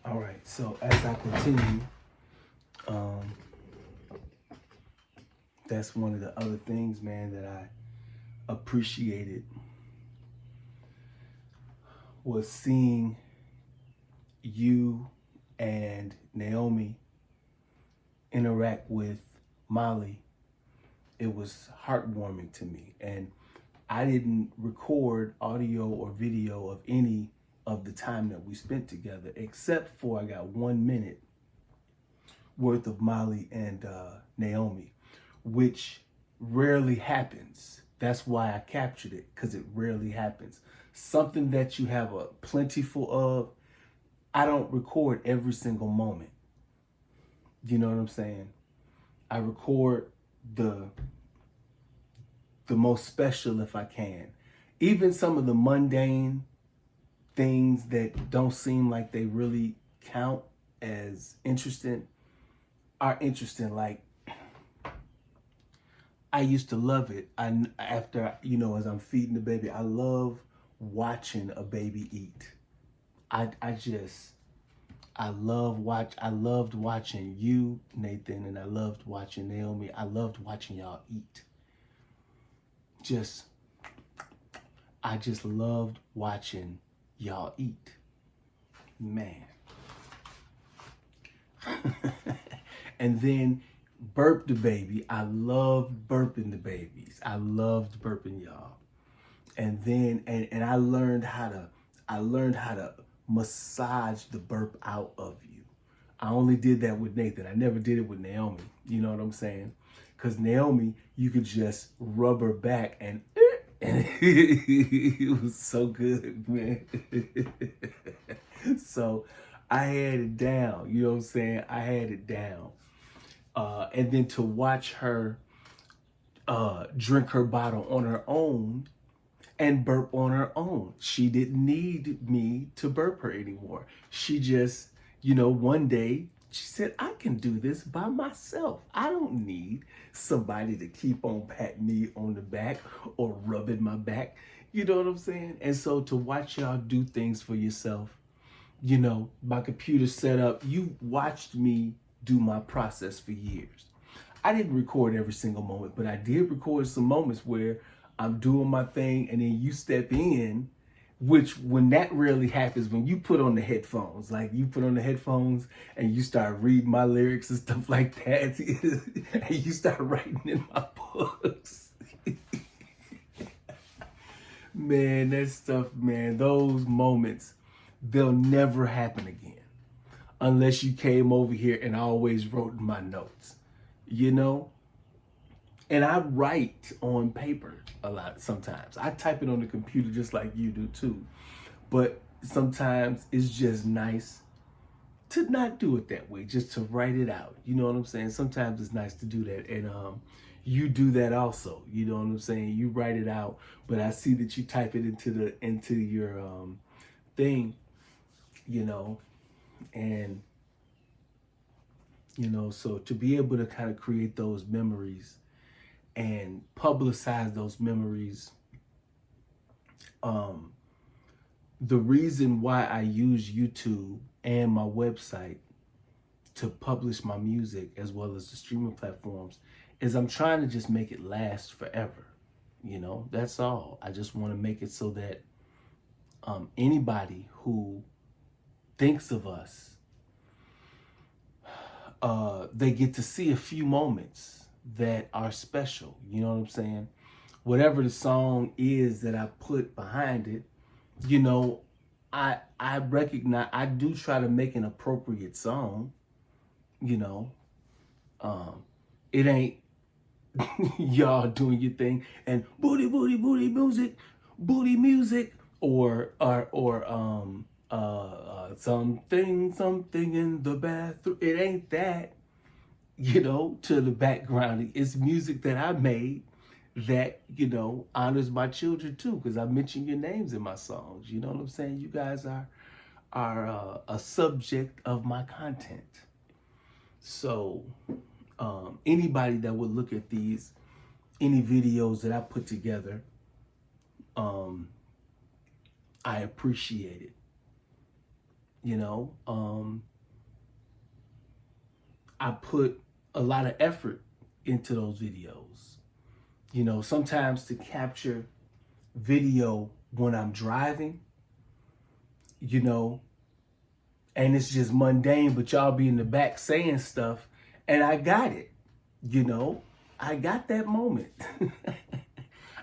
All right, so as I continue, um, that's one of the other things, man, that I appreciated was seeing you and Naomi interact with Molly. It was heartwarming to me. And I didn't record audio or video of any of the time that we spent together, except for I got 1 minute worth of Molly and Naomi, which rarely happens. That's why I captured it, because it rarely happens. Something that you have a plentiful of, I don't record every single moment. You know what I'm saying? I record the the most special if I can. Even some of the mundane things that don't seem like they really count as interesting are interesting. Like, I used to love it. After, as I'm feeding the baby, I love watching a baby eat. I loved watching you, Nathan, and I loved watching Naomi. I loved watching y'all eat. I just loved watching y'all eat. Man. And then burp the baby. I loved burping the babies. I loved burping y'all. And then and I learned how to massage the burp out of you. I only did that with Nathan. I never did it with Naomi. You know what I'm saying? Because Naomi, you could just rub her back and it was so good, man. So I had it down. You know what I'm saying? I had it down. And then to watch her drink her bottle on her own and burp on her own. She didn't need me to burp her anymore. She just, one day she said, I can do this by myself. I don't need somebody to keep on patting me on the back or rubbing my back. You know what I'm saying? And so to watch y'all do things for yourself, my computer set up, you watched me do my process for years. I didn't record every single moment, but I did record some moments where I'm doing my thing and then you step in, which when that rarely happens, when you put on the headphones, like you put on the headphones and you start reading my lyrics and stuff like that, and you start writing in my books. Man, that stuff, man, those moments, they'll never happen again unless you came over here and I always wrote in my notes, And I write on paper a lot sometimes. I type it on the computer just like you do too. But sometimes it's just nice to not do it that way, just to write it out. You know what I'm saying? Sometimes it's nice to do that. And you do that also. You know what I'm saying? You write it out, but I see that you type it into your thing, and so to be able to kind of create those memories and publicize those memories. The reason why I use YouTube and my website to publish my music as well as the streaming platforms is I'm trying to just make it last forever. That's all. I just want to make it so that anybody who thinks of us, they get to see a few moments that are special. You know what I'm saying? Whatever the song is that I put behind it, I recognize, I do try to make an appropriate song. It ain't y'all doing your thing and booty booty booty music or something in the bathroom. It ain't that, to the background. It's music that I made that, honors my children too, because I mention your names in my songs. You know what I'm saying? You guys are a subject of my content. So anybody that would look at any videos that I put together, I appreciate it. You know, I put a lot of effort into those videos. You know, sometimes to capture video when I'm driving, you know, and it's just mundane, but y'all be in the back saying stuff, and I got it. You know, I got that moment.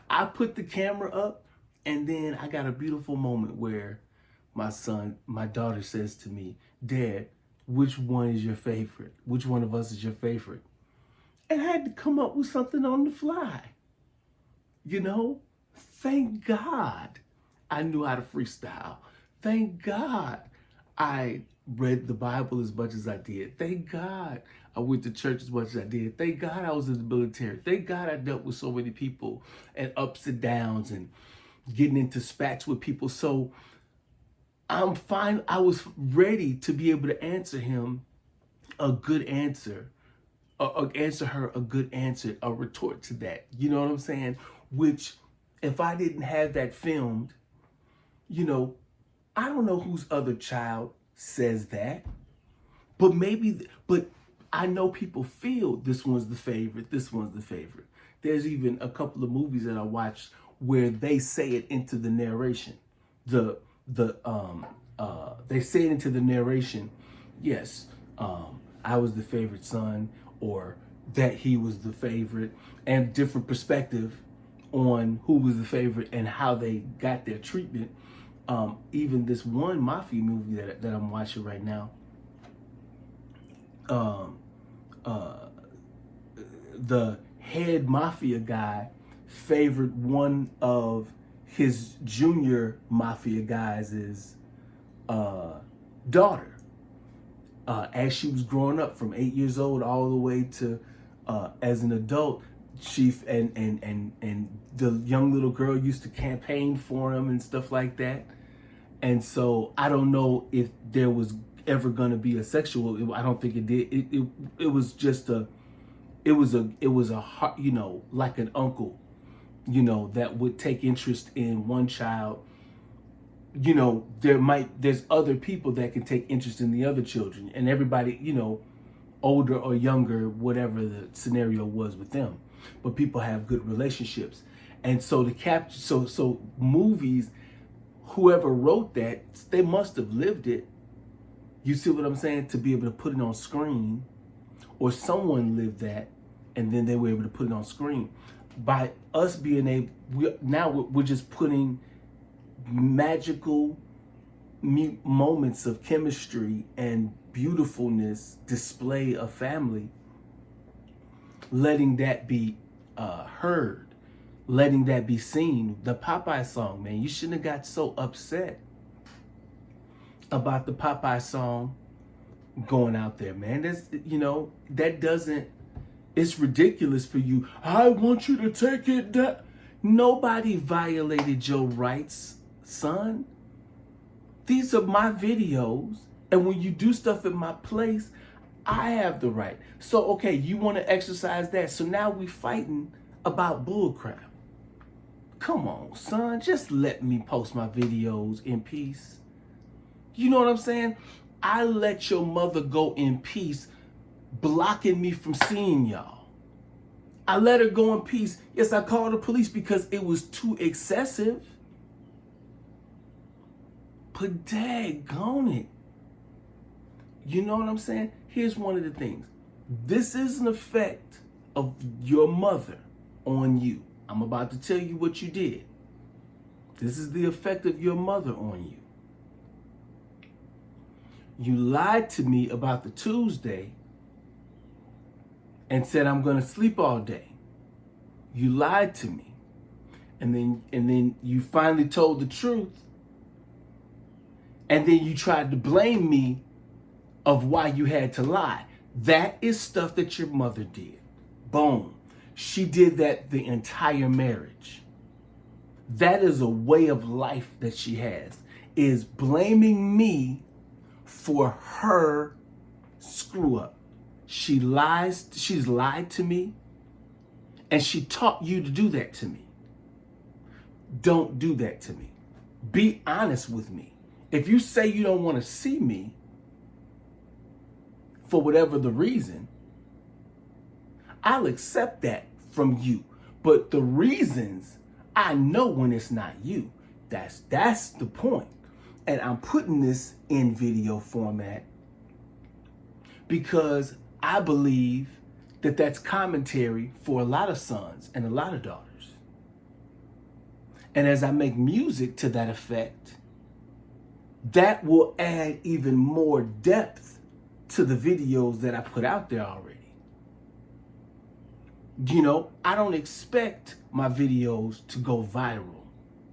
I put the camera up, and then I got a beautiful moment where my daughter says to me, "Dad, which one is your favorite? Which one of us is your favorite?" And I had to come up with something on the fly. You know, thank God I knew how to freestyle. Thank God I read the Bible as much as I did. Thank God I went to church as much as I did. Thank God I was in the military. Thank God I dealt with so many people and ups and downs and getting into spats with people. So I'm fine. I was ready to be able to answer him a good answer, answer her a good answer, a retort to that. You know what I'm saying? Which, if I didn't have that filmed, you know, I don't know whose other child says that, but but I know people feel this one's the favorite, this one's the favorite. There's even a couple of movies that I watched where they say it into the narration. They say it into the narration. Yes, I was the favorite son, or that he was the favorite, and different perspective on who was the favorite and how they got their treatment. Even this one mafia movie that I'm watching right now, the head mafia guy favored one of his junior mafia guys' daughter. As she was growing up from 8 years old all the way to as an adult, and the young little girl used to campaign for him and stuff like that. And so I don't know if there was ever going to be a sexual. I don't think it did. It was just it was a heart, you know, like an uncle, you know, that would take interest in one child. You know, there's other people that can take interest in the other children, and everybody, you know, older or younger, whatever the scenario was with them, but people have good relationships. And so to capture, so movies, whoever wrote that, they must have lived it. You see what I'm saying? To be able to put it on screen, or someone lived that, and then they were able to put it on screen. By us being able, we're just putting magical moments of chemistry and beautifulness, display of family, letting that be heard, letting that be seen. The Popeye song, man, you shouldn't have got so upset about the Popeye song going out there, man. That's, you know, that doesn't, it's ridiculous for you. I want you to take it down. Nobody violated your rights, son. These are my videos, and when you do stuff in my place, I have the right. So, okay, you want to exercise that. So now we fighting about bullcrap. Come on, son, just let me post my videos in peace. You know what I'm saying? I let your mother go in peace, blocking me from seeing y'all. I let her go in peace. Yes, I called the police because it was too excessive. But daggone it. You know what I'm saying? Here's one of the things. This is an effect of your mother on you. I'm about to tell you what you did. This is the effect of your mother on you. You lied to me about the Tuesday and said I'm going to sleep all day. You lied to me. And then you finally told the truth. And then you tried to blame me of why you had to lie. That is stuff that your mother did. Boom. She did that the entire marriage. That is a way of life that she has, is blaming me for her screw up. She's lied to me, and she taught you to do that to me. Don't do that to me. Be honest with me. If you say you don't want to see me for whatever the reason, I'll accept that from you. But the reasons, I know when it's not you. That's the point. And I'm putting this in video format because I believe that that's commentary for a lot of sons and a lot of daughters. And as I make music to that effect, that will add even more depth to the videos that I put out there already. You know, I don't expect my videos to go viral.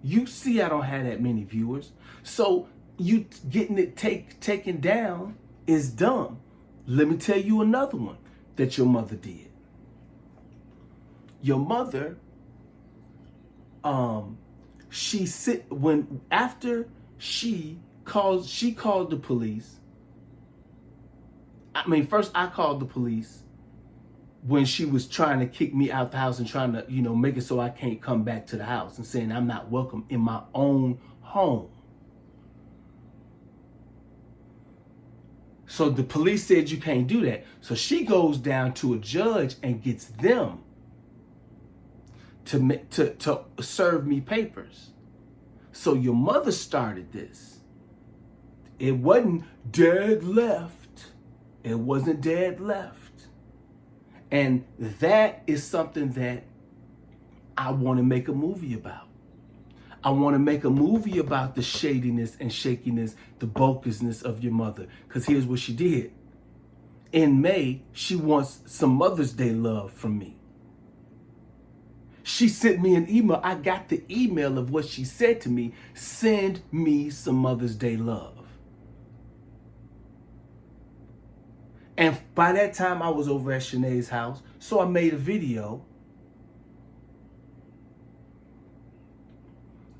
You see I don't have that many viewers. So you getting it taken down is dumb. Let me tell you another one that your mother did. Your mother, after she called the police. I mean, first I called the police when she was trying to kick me out the house and trying to, you know, make it so I can't come back to the house and saying I'm not welcome in my own home. So the police said you can't do that. So she goes down to a judge and gets them to serve me papers. So your mother started this. It wasn't dead left. It wasn't dead left. And that is something that I want to make a movie about. I want to make a movie about the shadiness and shakiness, the bocusness of your mother. Because here's what she did. In May, she wants some Mother's Day love from me. She sent me an email. I got the email of what she said to me. Send me some Mother's Day love. And by that time, I was over at Shanae's house. So I made a video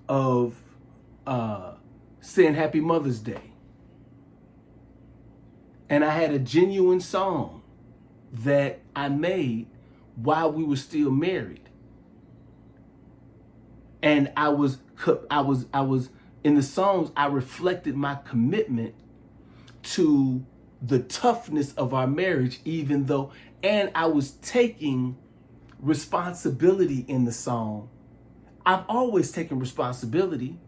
of saying Happy Mother's Day. And I had a genuine song that I made while we were still married. And I was in the songs, I reflected my commitment to the toughness of our marriage, even though, and I was taking responsibility in the song. I've always taken responsibility,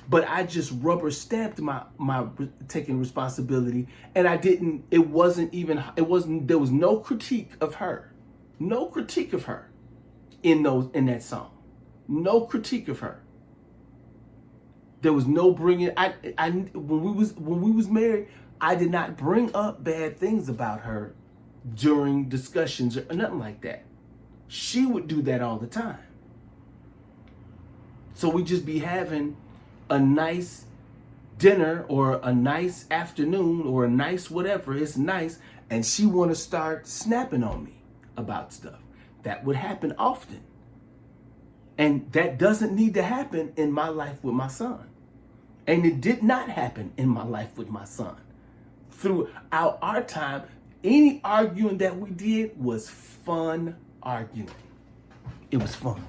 but I just rubber stamped my taking responsibility, and there was no critique of her. No critique of her in that song. No critique of her. There was no bringing, when we was married, I did not bring up bad things about her during discussions or nothing like that. She would do that all the time. So we just be having a nice dinner or a nice afternoon or a nice whatever. It's nice. And she want to start snapping on me about stuff. That would happen often. And that doesn't need to happen in my life with my son. And it did not happen in my life with my son. Throughout our time, any arguing that we did was fun arguing. It was fun.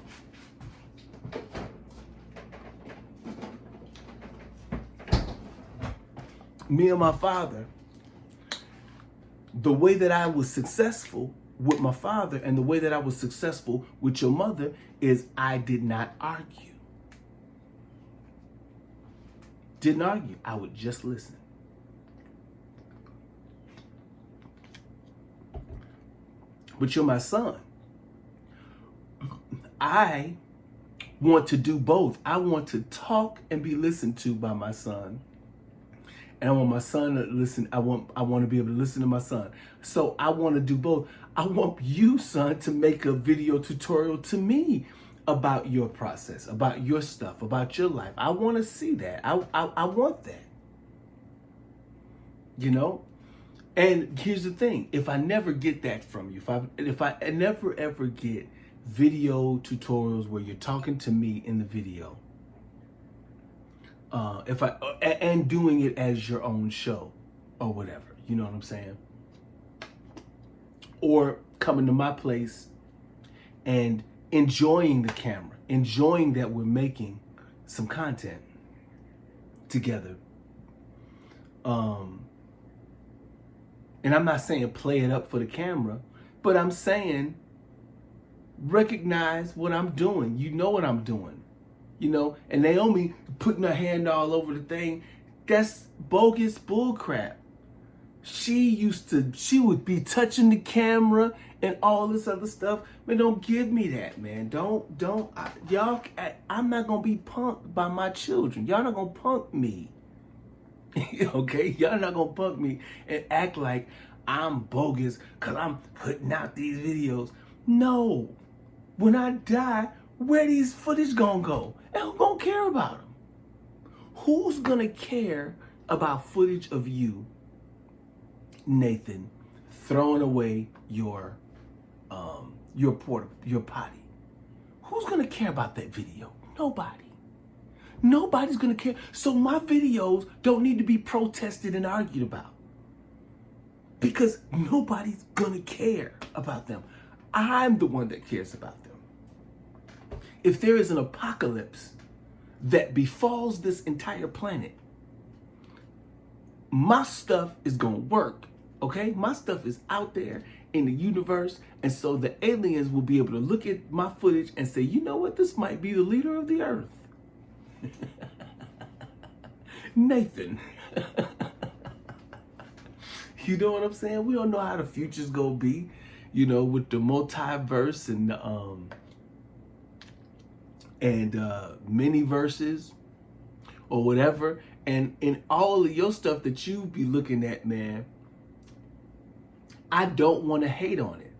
Me and my father, the way that I was successful with my father and the way that I was successful with your mother is I did not argue. Didn't argue. I would just listen. But you're my son. I want to do both. I want to talk and be listened to by my son. And I want my son to listen. I want to be able to listen to my son. So I want to do both. I want you, son, to make a video tutorial to me about your process, about your stuff, about your life. I want to see that. I want that. You know? And here's the thing. If I never get that from you, if I never ever get video tutorials where you're talking to me in the video, and doing it as your own show or whatever, you know what I'm saying? Or coming to my place and enjoying the camera, enjoying that we're making some content together, And I'm not saying play it up for the camera, but I'm saying recognize what I'm doing. You know what I'm doing. You know, and Naomi putting her hand all over the thing, that's bogus bullcrap. She would be touching the camera and all this other stuff. Man, don't give me that, man. Y'all, I'm not gonna be punked by my children. Y'all not gonna punk me. Okay? Y'all not gonna punk me and act like I'm bogus because I'm putting out these videos. No. When I die, where these footage gonna go? And who gonna care about them? Who's gonna care about footage of you, Nathan, throwing away your potty? Who's gonna care about that video? Nobody. Nobody's gonna care. So my videos don't need to be protested and argued about, because nobody's gonna care about them. I'm the one that cares about them. If there is an apocalypse that befalls this entire planet, my stuff is gonna work, okay? My stuff is out there in the universe, and so the aliens will be able to look at my footage and say, you know what, this might be the leader of the earth. Nathan. You know what I'm saying? We don't know how the future's gonna be, you know, with the multiverse and many verses or whatever, and in all of your stuff that you be looking at, man, I don't want to hate on it,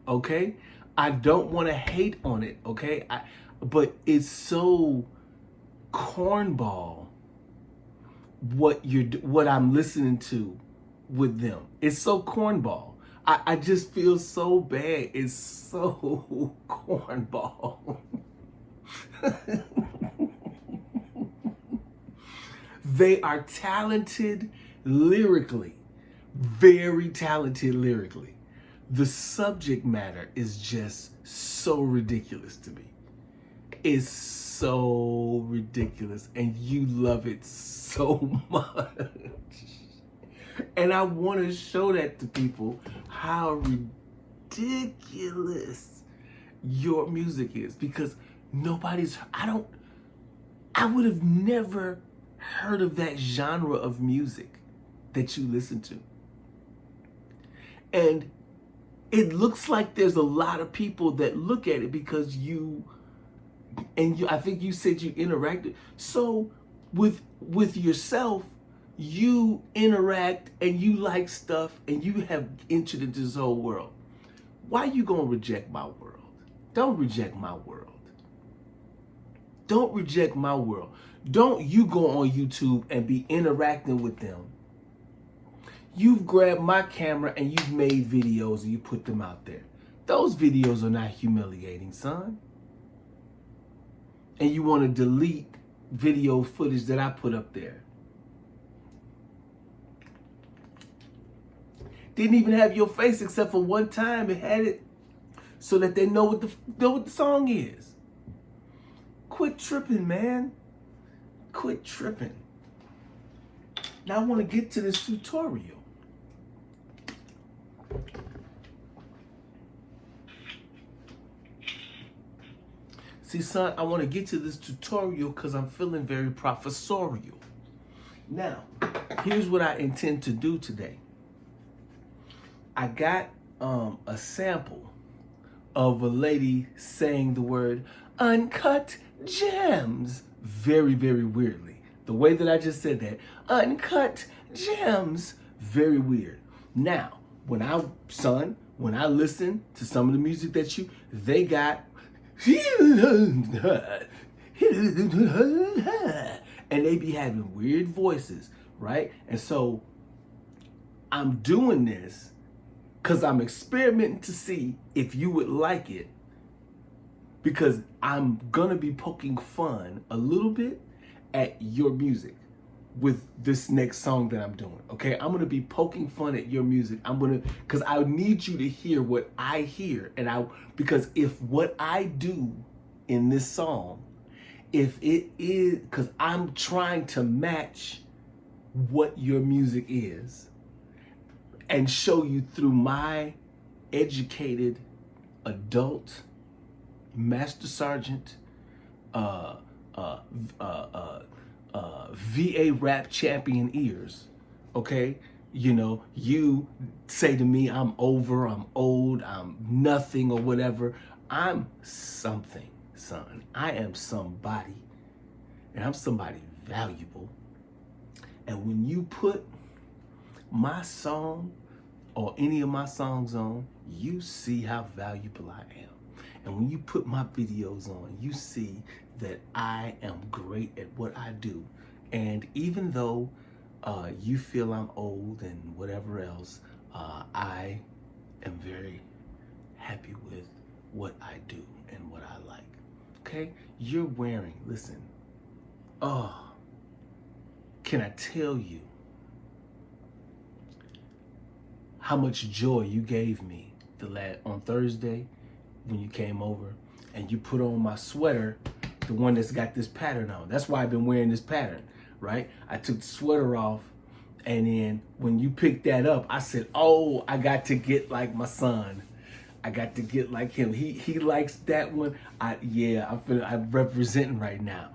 okay? I don't want to hate on it, okay? But it's so cornball what I'm listening to with them. It's so cornball. I just feel so bad. It's so cornball. They are talented lyrically, very talented lyrically. The subject matter is just so ridiculous to me. It's so ridiculous, and you love it so much. And I want to show that to people, how ridiculous your music is, because I would have never heard of that genre of music that you listen to. And it looks like there's a lot of people that look at it because I think you said you interacted. So with yourself, you interact and you like stuff and you have entered into this whole world. Why you gonna reject my world? Don't reject my world. Don't reject my world. Don't you go on YouTube and be interacting with them. You've grabbed my camera and you've made videos and you put them out there. Those videos are not humiliating, son. And you want to delete video footage that I put up there. Didn't even have your face except for one time. It had it so that they know what the song is. Quit tripping, man. Quit tripping. Now I want to get to this tutorial. See, son, I want to get to this tutorial because I'm feeling very professorial. Now, here's what I intend to do today. I got a sample of a lady saying the word uncut gems very, very weirdly. The way that I just said that, uncut gems, very weird. Now, when I listen to some of the music that they got, and they be having weird voices, right? And so I'm doing this because I'm experimenting to see if you would like it, because I'm gonna be poking fun a little bit at your music with this next song that I'm doing, okay? I'm gonna be poking fun at your music. Because I need you to hear what I hear, because if what I do in this song, if it is, because I'm trying to match what your music is and show you through my educated adult master sergeant VA rap champion ears, okay? You know, you say to me, I'm over, I'm old, I'm nothing or whatever. I'm something, son. I am somebody, and I'm somebody valuable. And when you put my song or any of my songs on, you see how valuable I am. And when you put my videos on, you see that I am great at what I do. And even though you feel I'm old and whatever else, I am very happy with what I do and what I like. Okay? You're wearing, listen, can I tell you how much joy you gave me on Thursday when you came over and you put on my sweater, the one that's got this pattern on. That's why I've been wearing this pattern, right? I took the sweater off, and then when you picked that up, I said, oh, I got to get like my son. I got to get like him. He likes that one. I'm representing right now.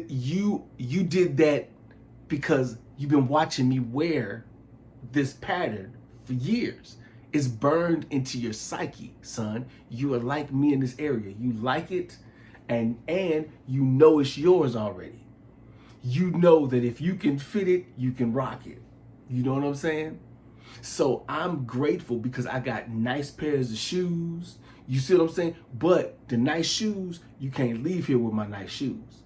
You did that because you've been watching me wear this pattern for years. It's burned into your psyche, son. You are like me in this area. You like it, and you know it's yours already. You know that if you can fit it, you can rock it. You know what I'm saying? So I'm grateful because I got nice pairs of shoes. You see what I'm saying? But the nice shoes, you can't leave here with my nice shoes,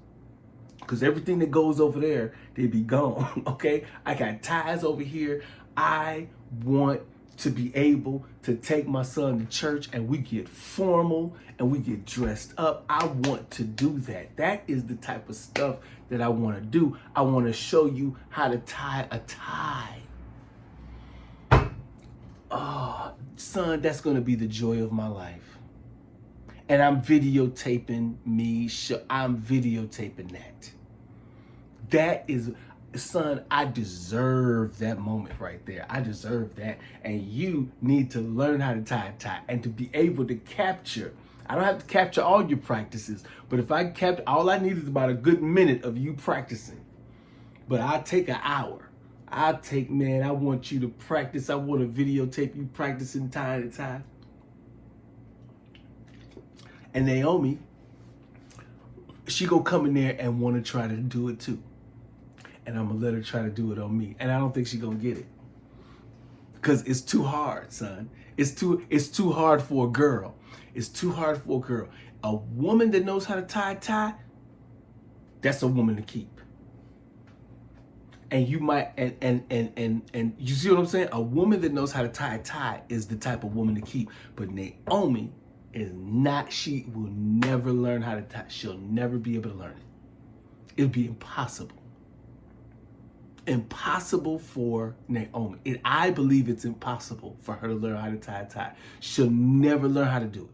because everything that goes over there, they be gone, okay? I got ties over here. I want to be able to take my son to church and we get formal and we get dressed up. I want to do that. That is the type of stuff that I want to do. I want to show you how to tie a tie. Oh, son, that's going to be the joy of my life. And I'm videotaping I'm videotaping that. That is, son, I deserve that moment right there. I deserve that. And you need to learn how to tie a tie and to be able to capture. I don't have to capture all your practices, but if I capture, all I need is about a good minute of you practicing. But I'll take an hour. I want you to practice. I want to videotape you practicing tying a tie. And Naomi, she gonna come in there and want to try to do it too. And I'm gonna let her try to do it on me. And I don't think she's gonna get it, because it's too hard, son. It's too hard for a girl. It's too hard for a girl. A woman that knows how to tie a tie, that's a woman to keep. And you might, and you see what I'm saying? A woman that knows how to tie a tie is the type of woman to keep. But Naomi is not. She will never learn how to tie. She'll never be able to learn it. It'll be impossible. Impossible for Naomi. I believe it's impossible for her to learn how to tie a tie. She'll never learn how to do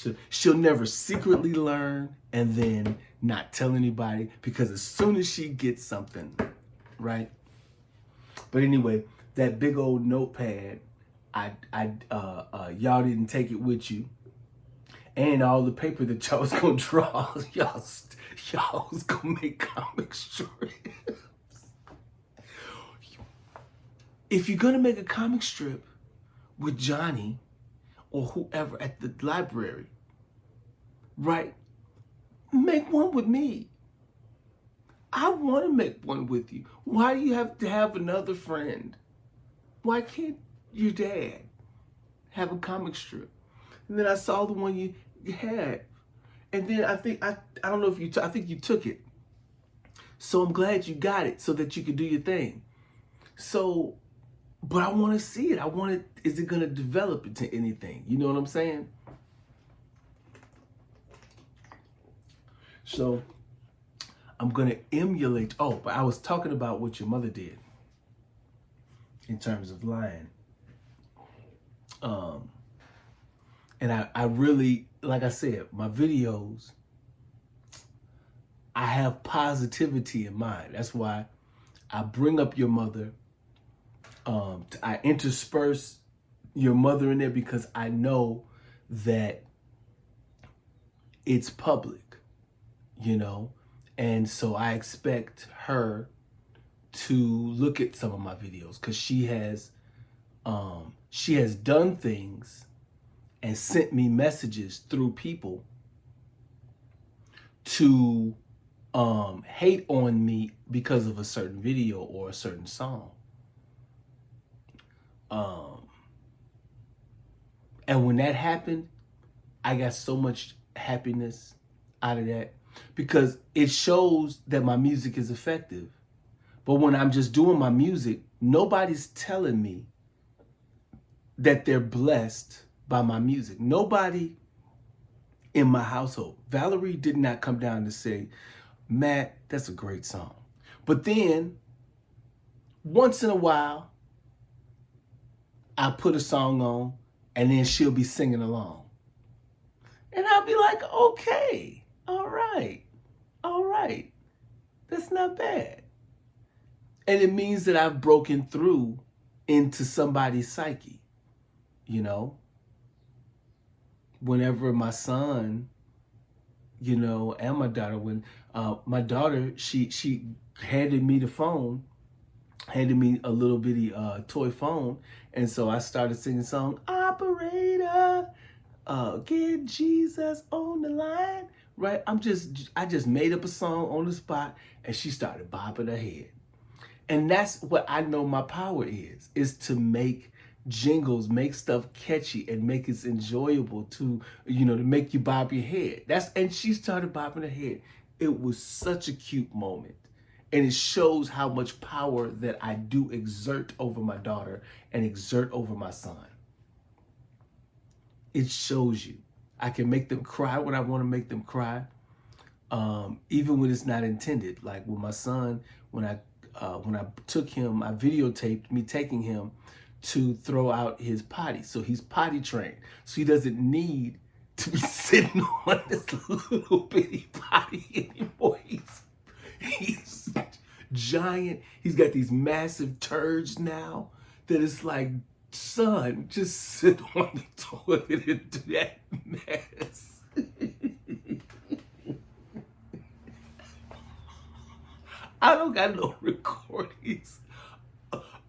it. She'll never secretly learn and then not tell anybody, because as soon as she gets something, right? But anyway, that big old notepad, y'all didn't take it with you, and all the paper that y'all was gonna draw, y'all was gonna make comic strips. If you're gonna make a comic strip with Johnny or whoever at the library, right? Make one with me. I want to make one with you. Why do you have to have another friend? Why can't your dad have a comic strip? And then I saw the one you had, and then I don't know if you I think you took it. So I'm glad you got it so that you could do your thing. So, but I want to see it. Is it going to develop into anything? You know what I'm saying? So I'm going to emulate. Oh, but I was talking about what your mother did in terms of lying. And I really, like I said, my videos, I have positivity in mind. That's why I bring up your mother. I intersperse your mother in there because I know that it's public, you know? And so I expect her to look at some of my videos because she has done things and sent me messages through people to hate on me because of a certain video or a certain song. And when that happened, I got so much happiness out of that because it shows that my music is effective. But when I'm just doing my music, nobody's telling me that they're blessed by my music. Nobody in my household. Valerie did not come down to say, Matt, that's a great song. But then, once in a while, I put a song on and then she'll be singing along. And I'll be like, okay, all right, that's not bad. And it means that I've broken through into somebody's psyche, you know? Whenever my son, you know, and my daughter, when my daughter, she handed me the phone, handed me a little bitty toy phone, and so I started singing the song, Operator, get Jesus on the line, right? I just made up a song on the spot, and she started bobbing her head. And that's what I know my power is to make jingles, make stuff catchy and make it enjoyable to, you know, to make you bob your head. And she started bobbing her head. It was such a cute moment. And it shows how much power that I do exert over my daughter and exert over my son. It shows you. I can make them cry when I want to make them cry. Even when it's not intended. Like with my son, when I took him, I videotaped me taking him to throw out his potty. So he's potty trained. So he doesn't need to be sitting on this little bitty potty anymore. He's giant. He's got these massive turds now that it's like, son, just sit on the toilet and do that mess. I don't got no recordings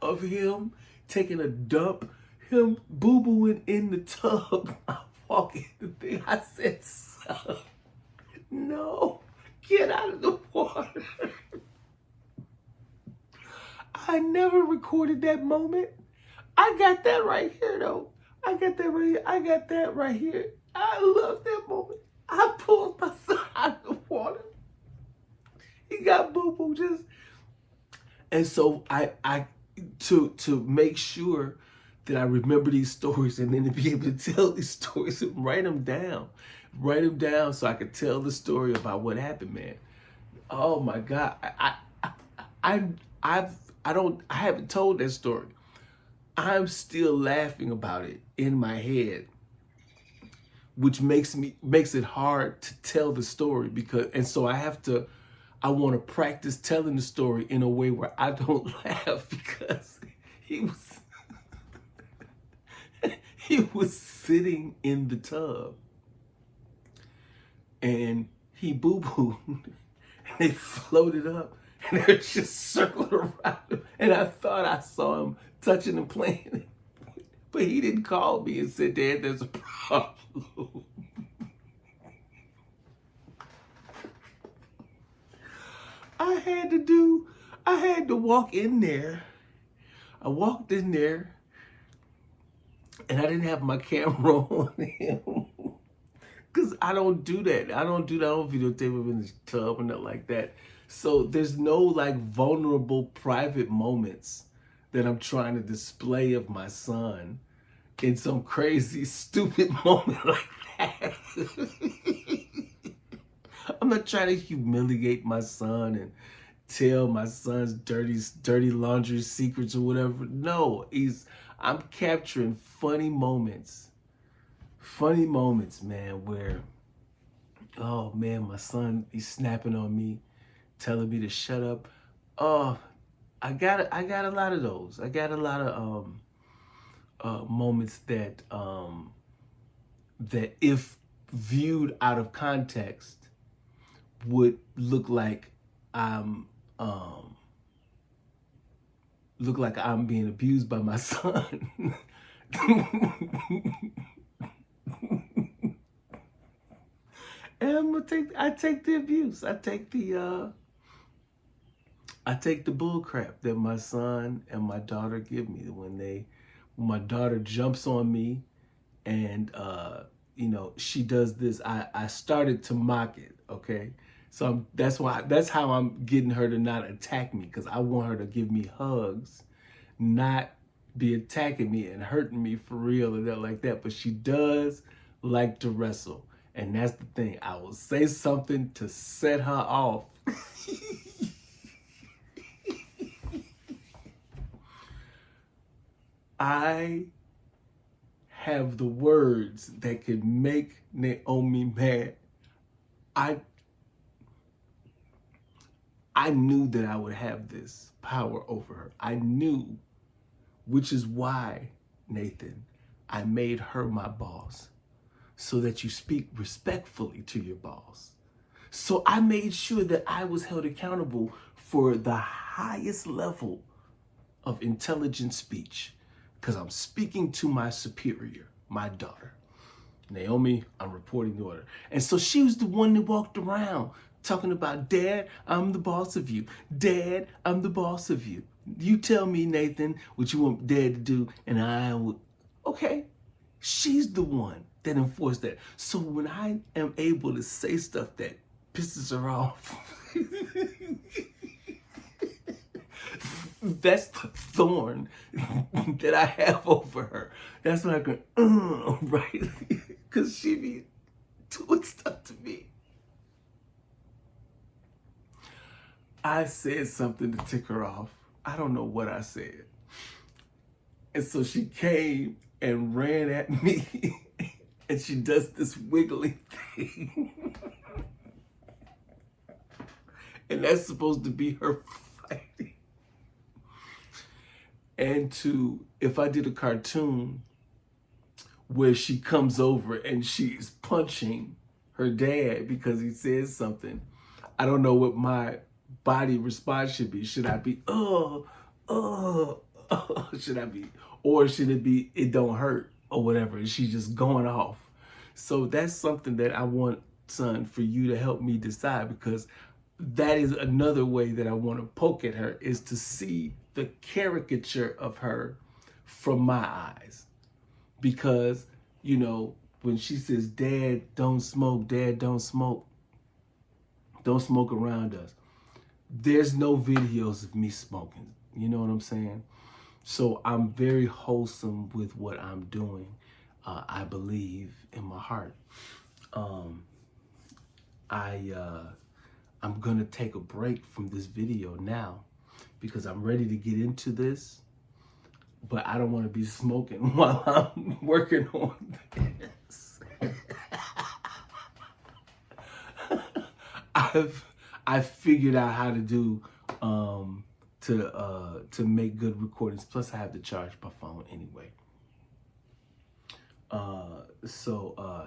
of him taking a dump, him boo-booing in the tub. I'm walking the thing. I said, son, no, get out of the water. I never recorded that moment. I got that right here, though. I got that right here. I got that right here. I love that moment. I pulled my son out of the water. He got boo-boo just. And so I to make sure that I remember these stories and then to be able to tell these stories and write them down so I could tell the story about what happened, man. Oh my God. I haven't told that story. I'm still laughing about it in my head, which makes it hard to tell the story so I want to practice telling the story in a way where I don't laugh because he was sitting in the tub and he boo-booed and they floated up and they're just circling around him. And I thought I saw him touching and playing, but he didn't call me and said, Dad, there's a problem. I had to walk in there. I walked in there and I didn't have my camera on him because I don't do that. I don't videotape him in the tub or nothing like that. So there's no like vulnerable private moments that I'm trying to display of my son in some crazy, stupid moment like that. I'm not trying to humiliate my son and tell my son's dirty laundry secrets or whatever. No, I'm capturing funny moments, man, where, oh man, my son, he's snapping on me, telling me to shut up. Oh, I got a lot of those. I got a lot of moments that that if viewed out of context would look like I'm being abused by my son. And I take the abuse. I take the bull crap that my son and my daughter give me when my daughter jumps on me and you know, she does this. I started to mock it, okay? So that's how I'm getting her to not attack me, because I want her to give me hugs, not be attacking me and hurting me for real and that like that. But she does like to wrestle. And that's the thing. I will say something to set her off. I have the words that could make Naomi mad. I knew that I would have this power over her. I knew, which is why, Nathan, I made her my boss, so that you speak respectfully to your boss. So I made sure that I was held accountable for the highest level of intelligent speech, because I'm speaking to my superior, my daughter. Naomi, I'm reporting the order. And so she was the one that walked around talking about, Dad, I'm the boss of you. Dad, I'm the boss of you. You tell me, Nathan, what you want Dad to do, and I will. Okay, she's the one that enforced that. So when I am able to say stuff that pisses her off, that's the thorn that I have over her. That's like right? Because she be doing stuff to me. I said something to tick her off. I don't know what I said. And so she came and ran at me, and she does this wiggly thing. And that's supposed to be her fighting. And if I did a cartoon where she comes over and she's punching her dad because he says something, I don't know what my body response should be. Should I be, should I be, or should it be, it don't hurt or whatever, and she's just going off? So that's something that I want, son, for you to help me decide, because that is another way that I want to poke at her, is to see the caricature of her from my eyes. Because, you know, when she says, Dad, don't smoke, Dad, don't smoke around us, there's no videos of me smoking. You know what I'm saying? So I'm very wholesome with what I'm doing. I believe in my heart. I'm gonna take a break from this video now, because I'm ready to get into this, but I don't want to be smoking while I'm working on this. I've figured out how to do to make good recordings. Plus, I have to charge my phone anyway.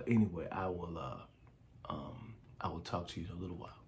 Anyway, I will talk to you in a little while.